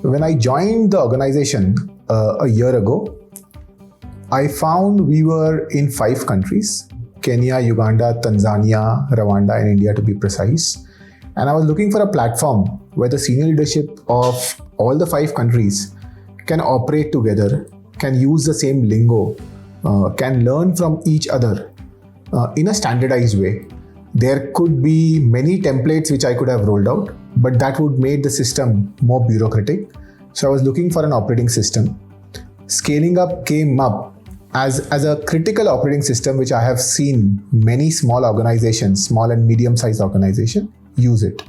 When I joined the organization a year ago, I found we were in 5 countries: Kenya, Uganda, Tanzania, Rwanda, and India to be precise. And I was looking for a platform where the senior leadership of all the 5 countries can operate together, can use the same lingo, can learn from each other in a standardized way. There could be many templates which I could have rolled out, but that would make the system more bureaucratic. So I was looking for an operating system. Scaling up came up as a critical operating system, which I have seen many small organizations, small and medium-sized organizations, use it.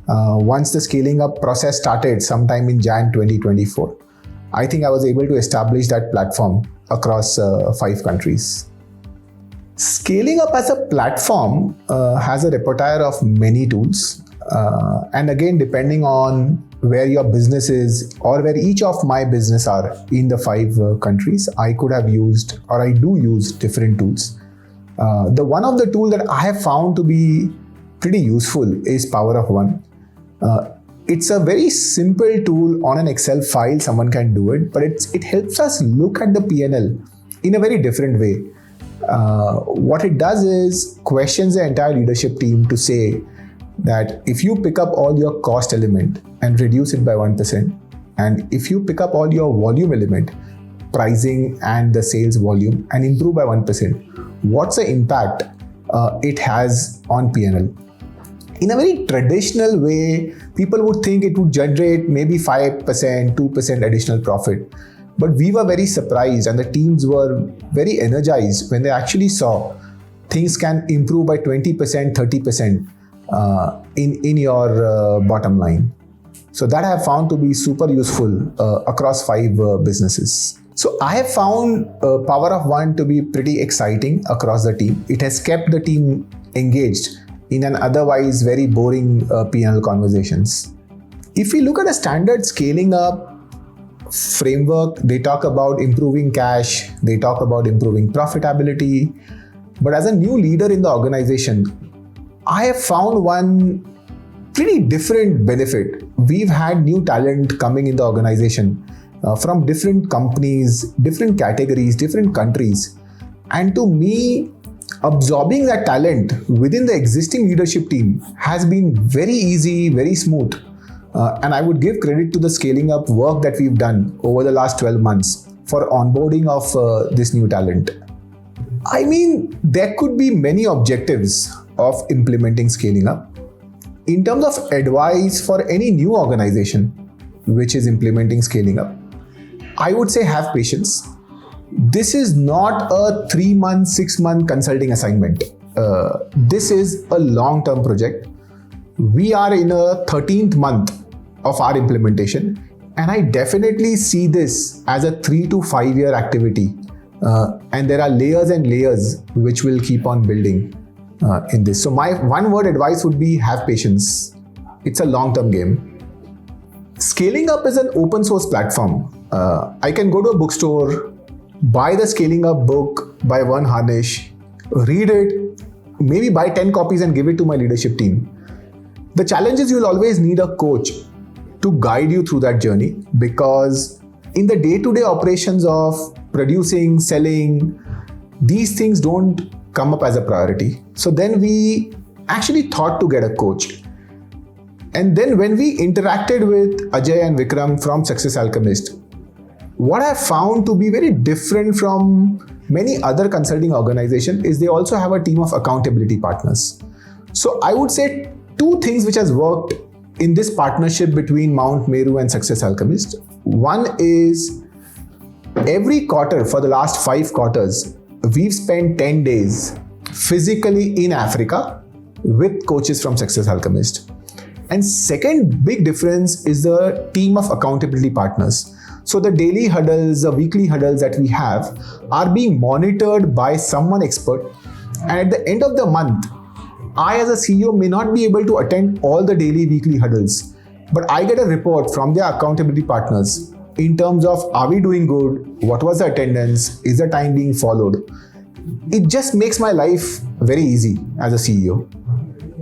Once the scaling up process started sometime in Jan 2024, I think I was able to establish that platform across 5 countries. Scaling up as a platform has a repertoire of many tools. And again, depending on where your business is or where each of my business are in the 5 countries, I could have used, or I do use, different tools. The one of the tools that I have found to be pretty useful is Power of One. It's a very simple tool on an Excel file, someone can do it, but it helps us look at the P&L in a very different way. What it does is questions the entire leadership team to say that if you pick up all your cost element and reduce it by 1%, and if you pick up all your volume element, pricing and the sales volume, and improve by 1%, what's the impact it has on P&L? In a very traditional way, people would think it would generate maybe 5%, 2% additional profit. But we were very surprised and the teams were very energized when they actually saw things can improve by 20%, 30% in your bottom line. So that I have found to be super useful across 5 businesses. So I have found Power of One to be pretty exciting across the team. It has kept the team engaged in an otherwise very boring P&L conversations. If we look at a standard scaling up framework, they talk about improving cash, they talk about improving profitability. But as a new leader in the organization, I have found one pretty different benefit. We've had new talent coming in the organization from different companies, different categories, different countries. And to me, absorbing that talent within the existing leadership team has been very easy, very smooth. And I would give credit to the scaling up work that we've done over the last 12 months for onboarding of this new talent. I mean, there could be many objectives of implementing scaling up. In terms of advice for any new organization which is implementing scaling up, I would say have patience. This is not a 3-month, 6-month consulting assignment. This is a long-term project. We are in a 13th month of our implementation, and I definitely see this as a 3 to 5 year activity. And there are layers and layers which will keep on building in this. So my one word advice would be have patience. It's a long-term game. Scaling up is an open source platform. I can go to a bookstore, buy the scaling up book by Vern Harnish, read it, maybe buy 10 copies and give it to my leadership team. The challenge is you'll always need a coach to guide you through that journey, because in the day-to-day operations of producing, selling, these things don't come up as a priority. So then we actually thought to get a coach. And then when we interacted with Ajay and Vikram from Success Alchemist, what I found to be very different from many other consulting organizations is they also have a team of accountability partners. So I would say 2 things which has worked in this partnership between Mount Meru and Success Alchemist. One is every quarter for the last 5 quarters, we've spent 10 days physically in Africa with coaches from Success Alchemist. And second big difference is the team of accountability partners. So the daily huddles, the weekly huddles that we have are being monitored by someone expert. And at the end of the month, I as a CEO may not be able to attend all the daily weekly huddles, but I get a report from their accountability partners in terms of are we doing good, what was the attendance, is the time being followed. It just makes my life very easy as a CEO.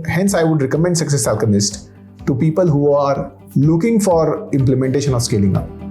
Hence, I would recommend Success Alchemist to people who are looking for implementation or scaling up.